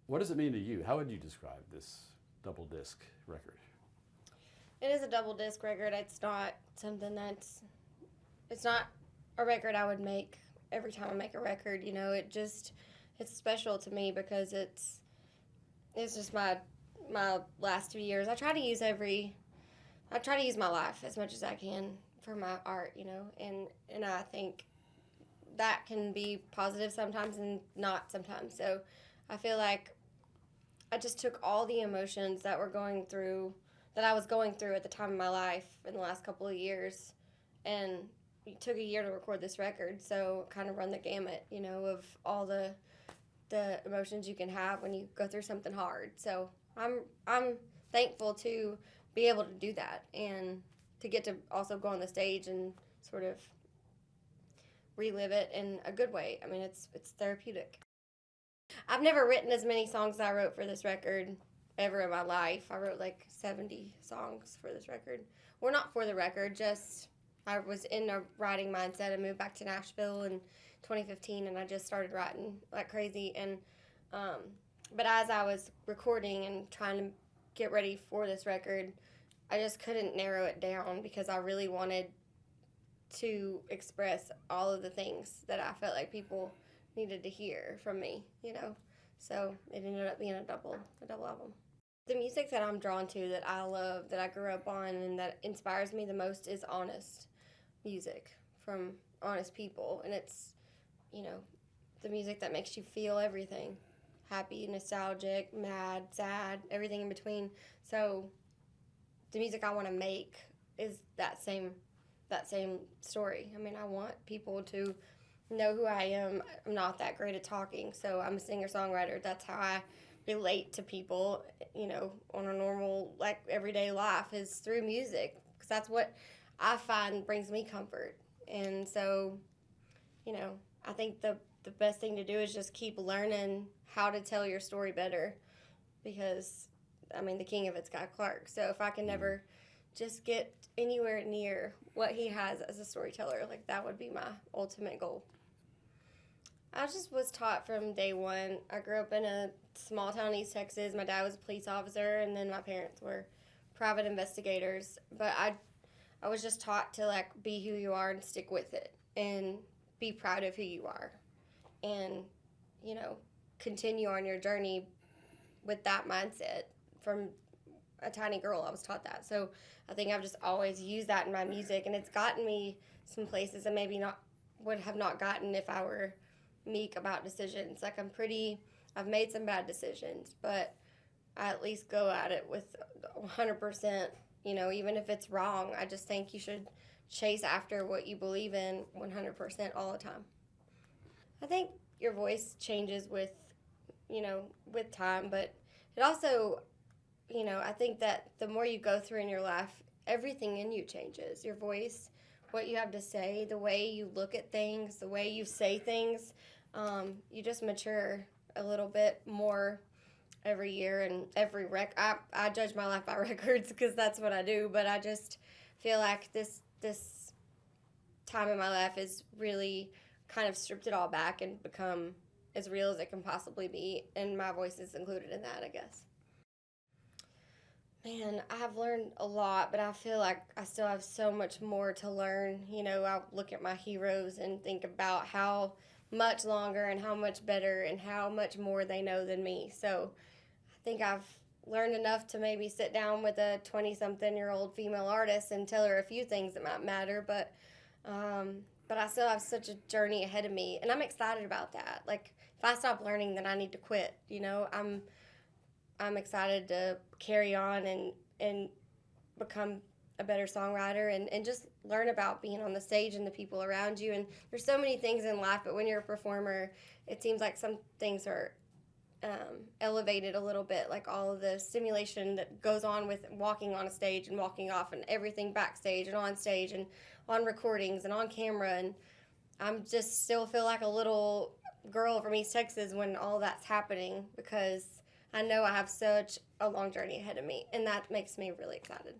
What does it mean to you? How would you describe this double disc record? It is a double disc record. It's not something it's not a record I would make every time I make a record. You know, it's special to me because it's just my last 2 years. I try to use my life as much as I can for my art, you know, and I think that can be positive sometimes and not sometimes. So I feel like I just took all the emotions that I was going through at the time of my life in the last couple of years, and it took a year to record this record, so kind of run the gamut, you know, of all the emotions you can have when you go through something hard. So I'm thankful to be able to do that and to get to also go on the stage and sort of relive it in a good way. I mean, it's therapeutic. I've never written as many songs as I wrote for this record ever in my life. I wrote like 70 songs for this record. Well, not for the record, just I was in a writing mindset. I moved back to Nashville in 2015, and I just started writing like crazy. And but as I was recording and trying to get ready for this record, I just couldn't narrow it down because I really wanted to express all of the things that I felt like people needed to hear from me, you know. So it ended up being a double album. The music that I'm drawn to, that I love, that I grew up on, and that inspires me the most is honest music from honest people. And it's, you know, the music that makes you feel everything. Happy, nostalgic, mad, sad, everything in between. So the music I want to make is that same story. I mean, I want people to know who I am. I'm not that great at talking, so I'm a singer-songwriter. That's how I relate to people, you know, on a normal, like, everyday life, is through music, because that's what I find brings me comfort. And so, you know, I think the best thing to do is just keep learning how to tell your story better, because, I mean, the king of it's Guy Clark. So if I can never just get anywhere near what he has as a storyteller, like, that would be my ultimate goal. I just was taught from day one. I grew up in a small town in East Texas. My dad was a police officer, and then my parents were private investigators. But I was just taught to, like, be who you are and stick with it and be proud of who you are and, you know, continue on your journey with that mindset. From a tiny girl, I was taught that. So I think I've just always used that in my music, and it's gotten me some places that maybe would have not gotten if I were meek about decisions. Like, I've made some bad decisions, but I at least go at it with 100%, you know, even if it's wrong. I just think you should chase after what you believe in 100% all the time. I think your voice changes with time, but it also, you know, I think that the more you go through in your life, everything in you changes. Your voice, what you have to say, the way you look at things, the way you say things, you just mature a little bit more every year. And every I judge my life by records because that's what I do, but I just feel like this time in my life has really kind of stripped it all back and become as real as it can possibly be, and my voice is included in that, I guess. Man, I've learned a lot, but I feel like I still have so much more to learn. You know, I look at my heroes and think about how much longer and how much better and how much more they know than me. So I think I've learned enough to maybe sit down with a 20-something-year-old female artist and tell her a few things that might matter, but I still have such a journey ahead of me, and I'm excited about that. Like, if I stop learning, then I need to quit, you know? I'm excited to carry on and become a better songwriter and just learn about being on the stage and the people around you. And there's so many things in life, but when you're a performer, it seems like some things are elevated a little bit, like all of the stimulation that goes on with walking on a stage and walking off and everything backstage and on stage and on recordings and on camera. And I'm just still feel like a little girl from East Texas when all that's happening, because I know I have such a long journey ahead of me, and that makes me really excited.